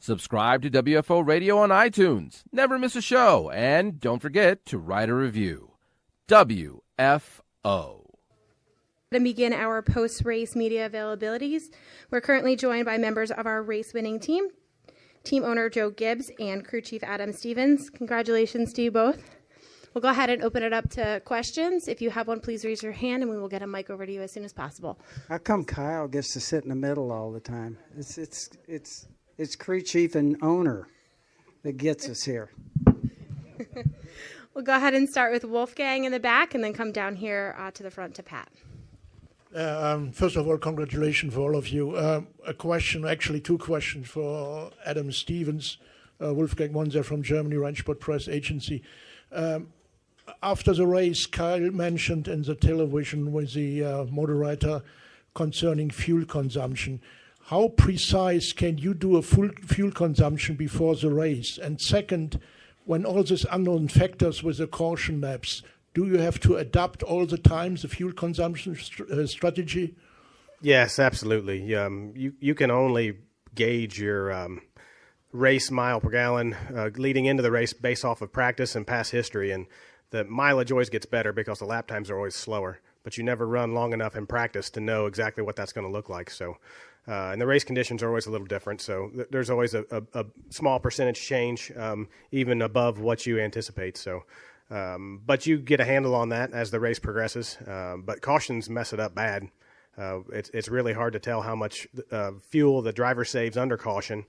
Subscribe to WFO Radio on iTunes. Never miss a show. And don't forget to write a review. WFO. To begin our post-race media availabilities, we're currently joined by members of our race-winning team, team owner Joe Gibbs and crew chief Adam Stevens. Congratulations to you both. We'll go ahead and open it up to questions. If you have one, please raise your hand, and we will get a mic over to you as soon as possible. How come Kyle gets to sit in the middle all the time? It's crew chief and owner that gets us here. We'll go ahead and start with Wolfgang in the back, and then come down here to the front to Pat. First of all, congratulations for all of you. A question, actually two questions for Adam Stevens, Wolfgang Monzer from Germany, Rennsport Press Agency. After the race, Kyle mentioned in the television with the moderator concerning fuel consumption. How precise can you do a full fuel consumption before the race? And second, when all these unknown factors with the caution laps, do you have to adapt all the time the fuel consumption strategy? Yes, absolutely. You can only gauge your race mile per gallon leading into the race based off of practice and past history. And the mileage always gets better because the lap times are always slower. But you never run long enough in practice to know exactly what that's going to look like. So, and the race conditions are always a little different. So there's always a small percentage change, even above what you anticipate. So. But you get a handle on that as the race progresses. But cautions mess it up bad. It's really hard to tell how much fuel the driver saves under caution.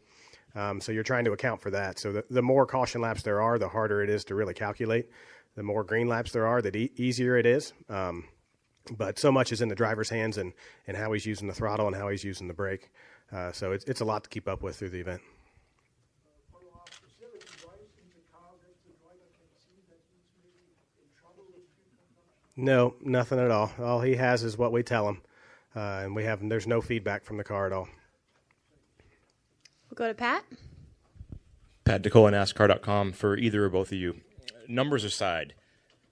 So you're trying to account for that. So the more caution laps there are, the harder it is to really calculate. The more green laps there are, the easier it is. But so much is in the driver's hands and how he's using the throttle and how he's using the brake. So it's a lot to keep up with through the event. No, nothing at all. All he has is what we tell him, and there's no feedback from the car at all. We'll go to Pat. Pat DeCola, NASCAR.com, for either or both of you. Numbers aside,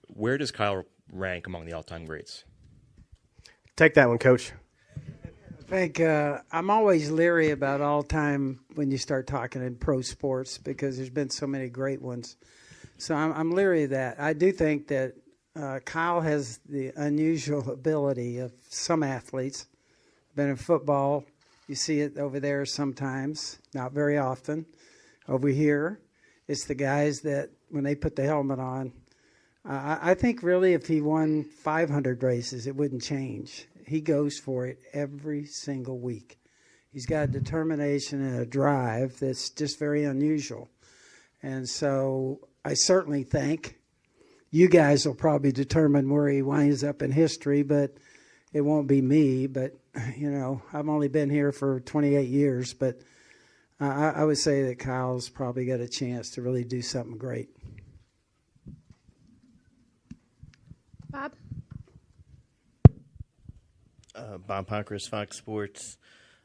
where does Kyle rank among the all-time greats? Take that one, Coach. I think I'm always leery about all-time when you start talking in pro sports because there's been so many great ones. So I'm leery of that. I do think that Kyle has the unusual ability of some athletes. Been in football, you see it over there sometimes, not very often. Over here, it's the guys that when they put the helmet on, I think really if he won 500 races, it wouldn't change. He goes for it every single week. He's got a determination and a drive that's just very unusual. And so I certainly think you guys will probably determine where he winds up in history, but it won't be me. But, I've only been here for 28 years, but I would say that Kyle's probably got a chance to really do something great. Bob? Bob Pockris, Fox Sports.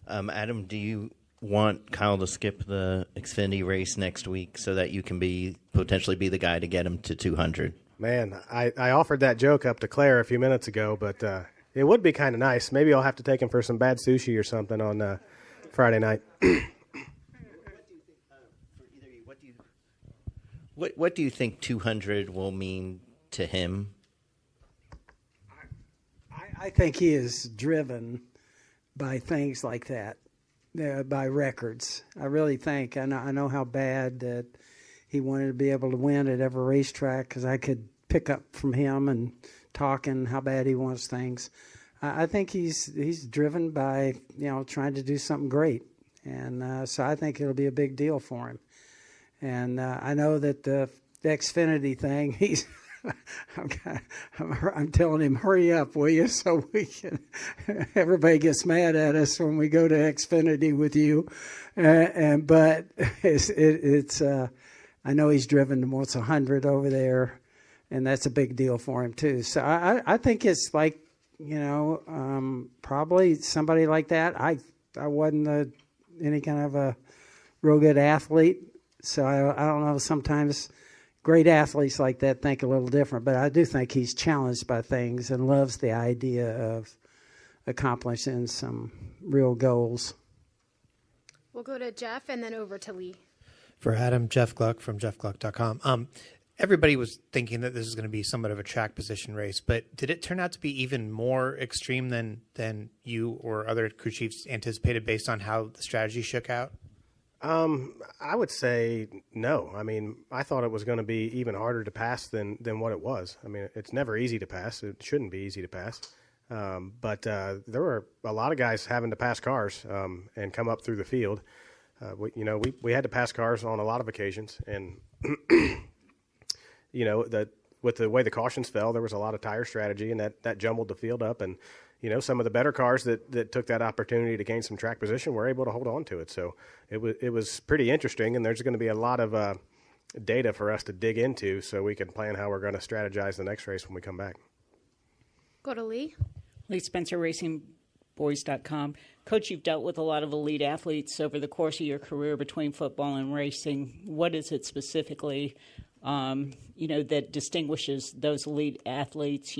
Adam, do you want Kyle to skip the Xfinity race next week so that you can potentially be the guy to get him to 200? Man, I offered that joke up to Claire a few minutes ago, but it would be kind of nice. Maybe I'll have to take him for some bad sushi or something on Friday night. What do you think 200 will mean to him? I think he is driven by things like that, by records. I really think. I know how bad that he wanted to be able to win at every racetrack because I could pick up from him and talking how bad he wants things. I think he's driven by trying to do something great, and so I think it'll be a big deal for him. And I know that the Xfinity thing, I'm telling him, hurry up, will you? So we can. Everybody gets mad at us when we go to Xfinity with you, but it's. I know he's driven wants 100 over there, and that's a big deal for him too. So I think it's like probably somebody like that. I wasn't any kind of a real good athlete, so I don't know. Sometimes great athletes like that think a little different, but I do think he's challenged by things and loves the idea of accomplishing some real goals. We'll go to Jeff and then over to Lee. For Adam, Jeff Gluck from jeffgluck.com. Everybody was thinking that this is going to be somewhat of a track position race, but did it turn out to be even more extreme than you or other crew chiefs anticipated based on how the strategy shook out? I would say no. I mean, I thought it was going to be even harder to pass than what it was. I mean, it's never easy to pass. It shouldn't be easy to pass. But there were a lot of guys having to pass cars and come up through the field. We had to pass cars on a lot of occasions, and with the way the cautions fell, there was a lot of tire strategy, and that jumbled the field up. And some of the better cars that took that opportunity to gain some track position were able to hold on to it. So it was pretty interesting, and there's going to be a lot of data for us to dig into so we can plan how we're going to strategize the next race when we come back. Go to Lee. Lee Spencer, RacingBoys.com. Coach, you've dealt with a lot of elite athletes over the course of your career between football and racing. What is it specifically, that distinguishes those elite athletes,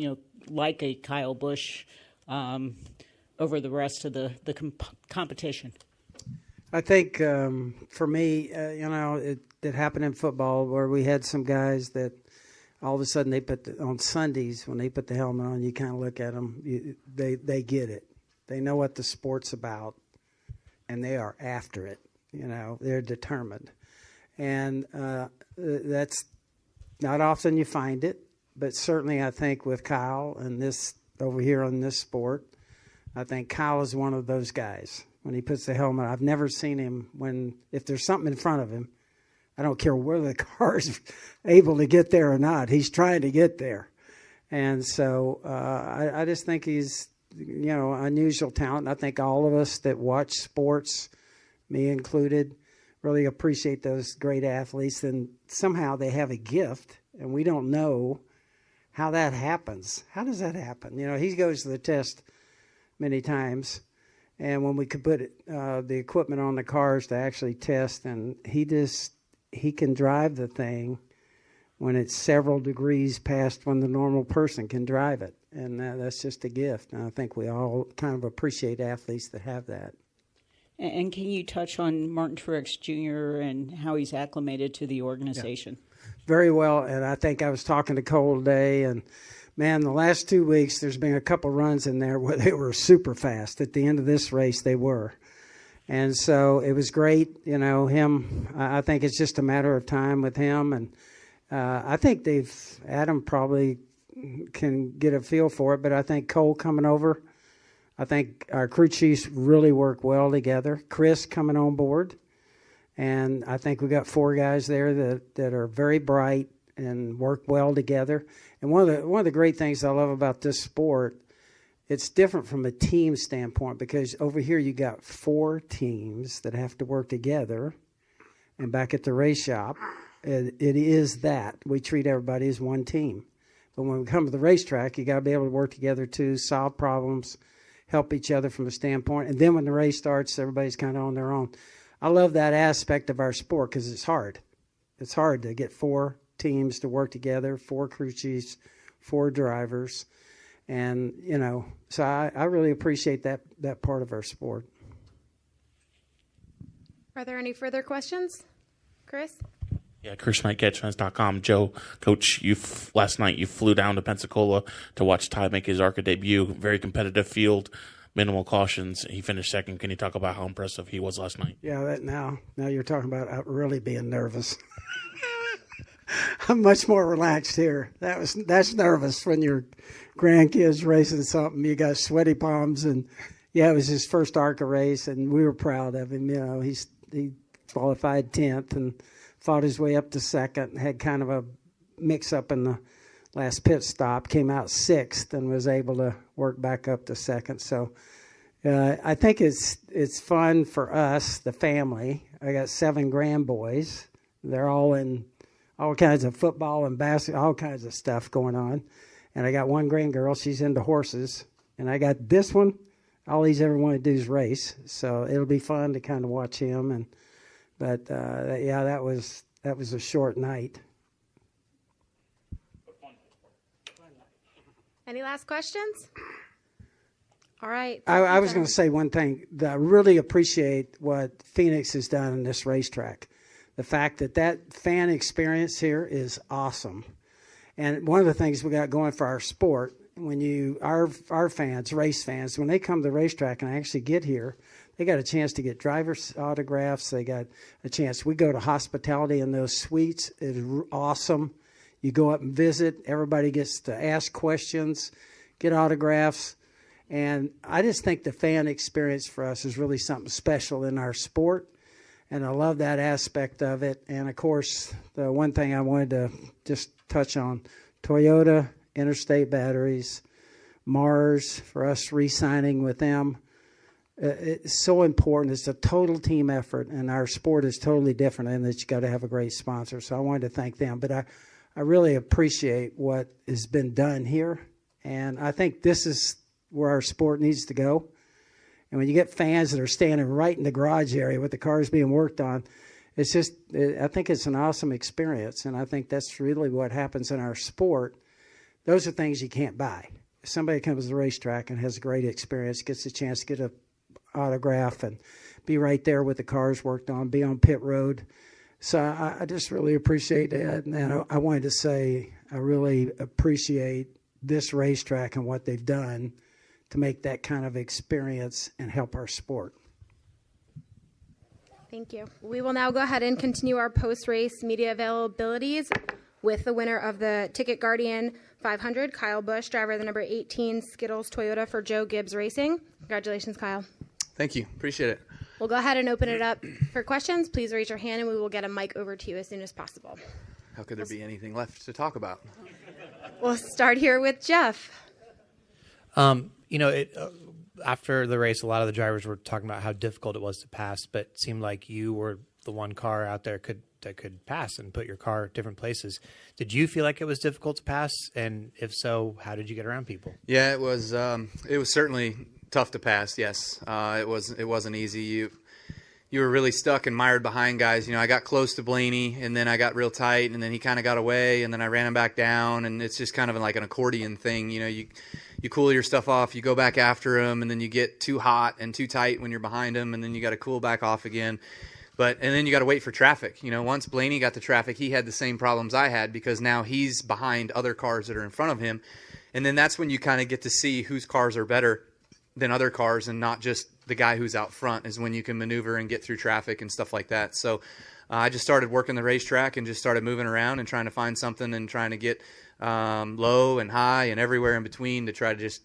like a Kyle Busch, over the rest of the competition? I think for me, it happened in football where we had some guys that all of a sudden on Sundays when they put the helmet on, you kind of look at them, they get it. They know what the sport's about, and they are after it. They're determined. And that's not often you find it, but certainly I think with Kyle and this over here on this sport, I think Kyle is one of those guys. When he puts the helmet, I've never seen him if there's something in front of him, I don't care whether the car's able to get there or not. He's trying to get there. And so I just think he's, unusual talent. I think all of us that watch sports, me included, really appreciate those great athletes. And somehow they have a gift, and we don't know how that happens. How does that happen? He goes to the test many times. And when we could put the equipment on the cars to actually test, and he can drive the thing when it's several degrees past when the normal person can drive it. And that's just a gift. And I think we all kind of appreciate athletes that have that. And can you touch on Martin Truex Jr. and how he's acclimated to the organization? Yeah. Very well. And I think I was talking to Cole today, and man, the last 2 weeks, there's been a couple runs in there where they were super fast. At the end of this race, they were. And so it was great, him. I think it's just a matter of time with him. And I think Adam probably can get a feel for it, but I think Cole coming over, I think our crew chiefs really work well together. Chris coming on board. And I think we got 4 guys there that are very bright and work well together. And one of the great things I love about this sport, it's different from a team standpoint, because over here you got 4 teams that have to work together. And back at the race shop, it is that. We treat everybody as one team. But when we come to the racetrack, you got to be able to work together too, solve problems, help each other from a standpoint. And then when the race starts, everybody's kind of on their own. I love that aspect of our sport because it's hard. It's hard to get 4 teams to work together, 4 crew chiefs, 4 drivers. And, so I really appreciate that part of our sport. Are there any further questions? Chris? Yeah, Chris Schmidt, CatchFans.com. Joe, Coach, last night you flew down to Pensacola to watch Ty make his ARCA debut. Very competitive field, minimal cautions. He finished second. Can you talk about how impressive he was last night? Yeah, now you're talking about really being nervous. I'm much more relaxed here. That's nervous when your grandkids racing something. You got sweaty palms, and it was his first ARCA race, and we were proud of him. He qualified 10th and fought his way up to second. Had kind of a mix-up in the last pit stop. Came out 6th and was able to work back up to second. So I think it's fun for us, the family. I got 7 grandboys. They're all in all kinds of football and basketball, all kinds of stuff going on. And I got 1 grandgirl. She's into horses. And I got this one. All he's ever wanted to do is race. So it'll be fun to kind of watch him. But that was a short night. Any last questions? All right. I was going to say one thing. That I really appreciate what Phoenix has done in this racetrack. The fact that fan experience here is awesome. And one of the things we got going for our sport, when our fans, race fans, when they come to the racetrack and actually get here, they got a chance to get driver's autographs. They got a chance. We go to hospitality in those suites. It is awesome. You go up and visit. Everybody gets to ask questions, get autographs. And I just think the fan experience for us is really something special in our sport. And I love that aspect of it. And, of course, the one thing I wanted to just touch on, Toyota, Interstate Batteries, Mars, for us re-signing with them. It's so important. It's a total team effort, and our sport is totally different in that you got to have a great sponsor. So I wanted to thank them. But I really appreciate what has been done here. And I think this is where our sport needs to go. And when you get fans that are standing right in the garage area with the cars being worked on, it's just, I think it's an awesome experience. And I think that's really what happens in our sport. Those are things you can't buy. If somebody comes to the racetrack and has a great experience, gets a chance to get an autograph and be right there with the cars worked on, be on pit road. So I just really appreciate that. And I wanted to say I really appreciate this racetrack and what they've done to make that kind of experience and help our sport. Thank you. We will now go ahead and continue our post-race media availabilities with the winner of the Ticket Guardian 500, Kyle Busch, driver of the number 18 Skittles Toyota for Joe Gibbs Racing. Congratulations, Kyle. Thank you. Appreciate it. We'll go ahead and open it up for questions. Please raise your hand and we will get a mic over to you as soon as possible. How could there be anything left to talk about? We'll start here with Jeff. After the race, a lot of the drivers were talking about how difficult it was to pass, but it seemed like you were the one car out there that could pass and put your car at different places. Did you feel like it was difficult to pass? And if so, how did you get around people? Yeah, it was certainly tough to pass. Yes. It wasn't easy. You were really stuck and mired behind guys. I got close to Blaney, and then I got real tight, and then he kind of got away, and then I ran him back down, and it's just kind of like an accordion thing. You cool your stuff off, you go back after him, and then you get too hot and too tight when you're behind him, and then you got to cool back off again. And then you got to wait for traffic. Once Blaney got the traffic, he had the same problems I had because now he's behind other cars that are in front of him, and then that's when you kind of get to see whose cars are better than other cars and not just the guy who's out front, is when you can maneuver and get through traffic and stuff like that. So I just started working the racetrack and just started moving around and trying to find something and trying to get low and high and everywhere in between to try to just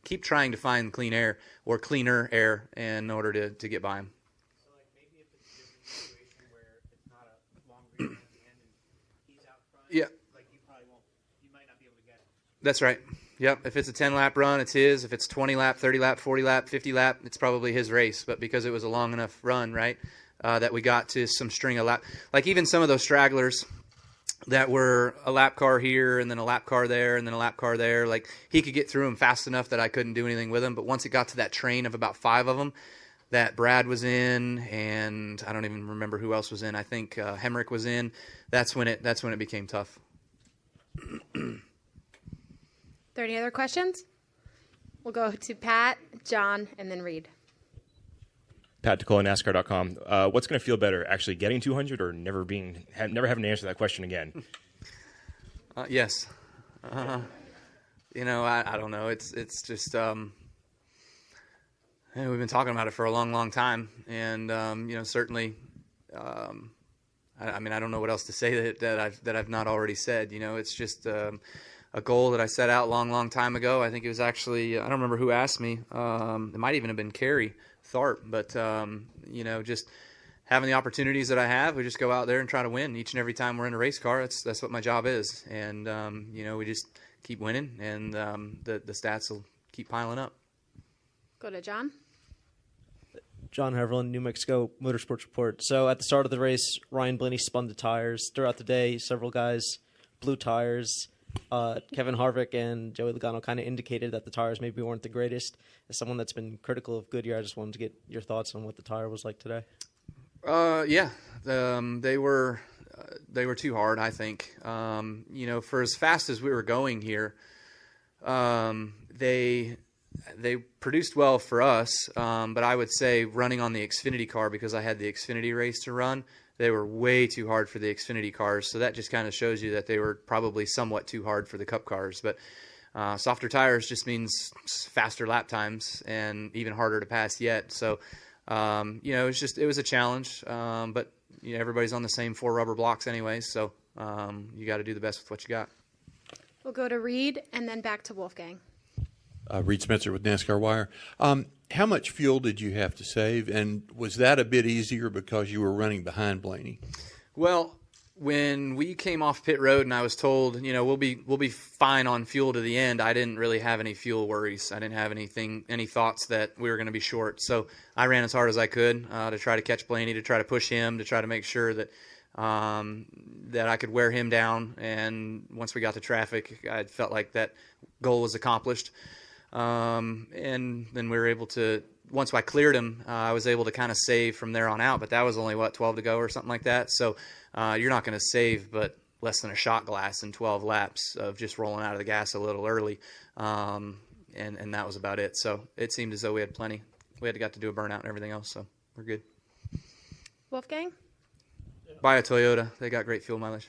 keep trying to find clean air or cleaner air in order to get by him. So maybe if it's a different situation where it's not a long race at the end and he's out front, yeah, you might not be able to get him. That's right. Yep. If it's a 10-lap run, it's his. If it's 20 lap, 30 lap, 40 lap, 50 lap, it's probably his race. But because it was a long enough run, right, that we got to some string of lap, like even some of those stragglers that were a lap car here and then a lap car there and then a lap car there, like he could get through them fast enough that I couldn't do anything with him. But once it got to that train of about 5 of them that Brad was in, and I don't even remember who else was in. I think Hemrick was in. That's when it became tough. Are there any other questions? We'll go to Pat, John, and then Reed. Pat DeCola, NASCAR.com. What's going to feel better, actually getting 200 or never having to answer that question again? Yes. I don't know. It's just we've been talking about it for a long, long time, and certainly. I don't know what else to say that I've not already said. It's just a goal that I set out long time ago. I think it was actually, I don't remember who asked me. It might even have been Carrie Tharp, but just having the opportunities that I have, we just go out there and try to win each and every time we're in a race car. That's what my job is, and we just keep winning, and the stats will keep piling up. Go to John. John Heverland, New Mexico Motorsports Report. So at the start of the race, Ryan Blaney spun the tires. Throughout the day, several guys blew tires. Kevin Harvick and Joey Logano kind of indicated that the tires maybe weren't the greatest. As someone that's been critical of Goodyear, I just wanted to get your thoughts on what the tire was like today. They were too hard, I think. For as fast as we were going here, they produced well for us, but I would say running on the Xfinity car, because I had the Xfinity race to run, they were way too hard for the Xfinity cars. So that just kind of shows you that they were probably somewhat too hard for the Cup cars. But softer tires just means faster lap times and even harder to pass yet. So, it was a challenge. But everybody's on the same 4 rubber blocks anyway. So you got to do the best with what you got. We'll go to Reed and then back to Wolfgang. Reed Spencer with NASCAR Wire. How much fuel did you have to save, and was that a bit easier because you were running behind Blaney? Well, when we came off pit road and I was told, we'll be fine on fuel to the end, I didn't really have any fuel worries. I didn't have any thoughts that we were going to be short. So I ran as hard as I could to try to catch Blaney, to try to push him, to try to make sure that that I could wear him down. And once we got to traffic, I felt like that goal was accomplished. And then we were able to, once I cleared him, I was able to kind of save from there on out, but that was only 12 to go or something like that. So, you're not going to save, but less than a shot glass in 12 laps of just rolling out of the gas a little early. And that was about it. So it seemed as though we had plenty. We got to do a burnout and everything else. So we're good. Wolfgang? Buy a Toyota. They got great fuel mileage.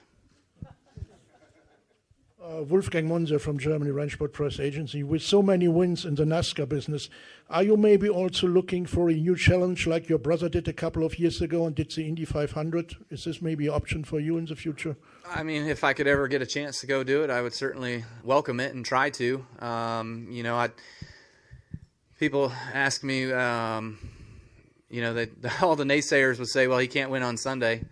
Wolfgang Monzer from Germany, Rennsport Press Agency. With so many wins in the NASCAR business, are you maybe also looking for a new challenge like your brother did a couple of years ago and did the Indy 500? Is this maybe an option for you in the future? I mean, if I could ever get a chance to go do it, I would certainly welcome it and try to. People ask me, all the naysayers would say, well, he can't win on Sunday.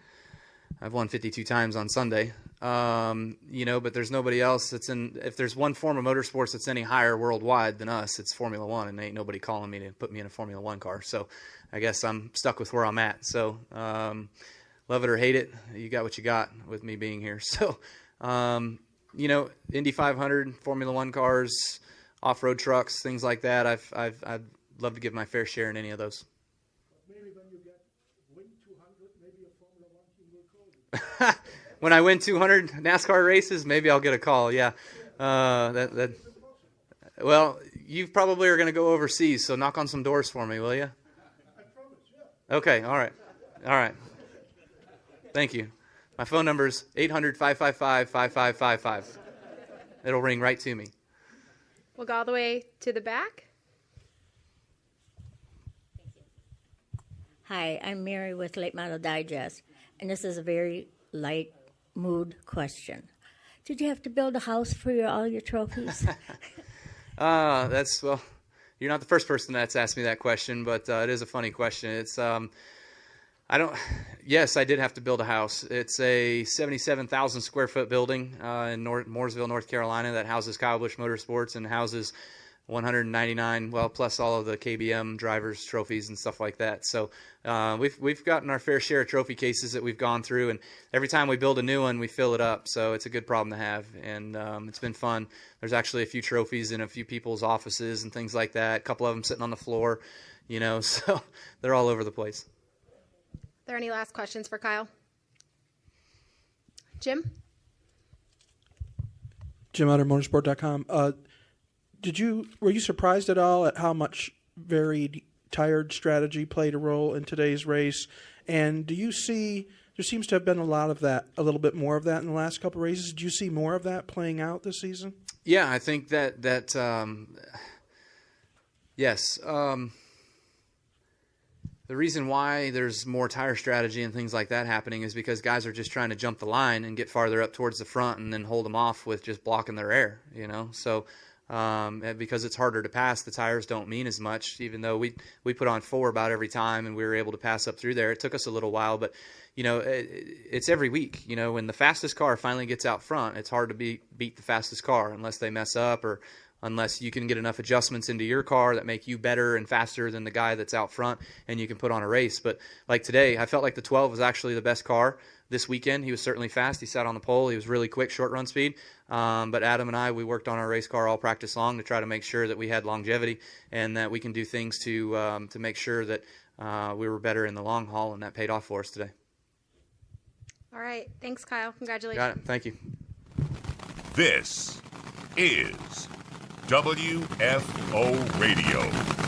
I've won 52 times on Sunday. But there's nobody else if there's one form of motorsports that's any higher worldwide than us, it's Formula One, and ain't nobody calling me to put me in a Formula One car. So I guess I'm stuck with where I'm at. So, love it or hate it, you got what you got with me being here. So, Indy 500, Formula One cars, off-road trucks, things like that. I'd love to give my fair share in any of those. Maybe when you get win 200, maybe a Formula One team will call you. When I win 200 NASCAR races, maybe I'll get a call. Yeah, well, you probably are going to go overseas, so knock on some doors for me, will you? I promise, yeah. Okay, all right. Thank you. My phone number is 800-555-5555. It'll ring right to me. We'll go all the way to the back. Hi, I'm Mary with Late Model Digest, and this is a very light mood question. Did you have to build a house for all your trophies? You're not the first person that's asked me that question, but it is a funny question. It's yes, I did have to build a house. It's a 77,000 square foot building in Mooresville, North Carolina, that houses Kyle Busch Motorsports and houses 199, plus all of the KBM drivers' trophies and stuff like that. So we've gotten our fair share of trophy cases that we've gone through, and every time we build a new one, we fill it up. So it's a good problem to have, and it's been fun. There's actually a few trophies in a few people's offices and things like that. A couple of them sitting on the floor, so they're all over the place. Are there any last questions for Kyle? Jim? Jim out of motorsport.com. Were you surprised at all at how much varied tired strategy played a role in today's race? And do you see there seems to have been a little bit more of that in the last couple of races? Do you see more of that playing out this season? Yeah, I think that yes. The reason why there's more tire strategy and things like that happening is because guys are just trying to jump the line and get farther up towards the front and then hold them off with just blocking their air, So because it's harder to pass, the tires don't mean as much, even though we put on 4 about every time and we were able to pass up through there. It took us a little while, but it's every week. When the fastest car finally gets out front, it's hard to beat the fastest car unless they mess up or unless you can get enough adjustments into your car that make you better and faster than the guy that's out front and you can put on a race. But like today, I felt like the 12 was actually the best car. This weekend, he was certainly fast. He sat on the pole. He was really quick, short run speed. But Adam and I, we worked on our race car all practice long to try to make sure that we had longevity and that we can do things to make sure that we were better in the long haul, and that paid off for us today. All right. Thanks, Kyle. Congratulations. Got it. Thank you. This is WFO Radio.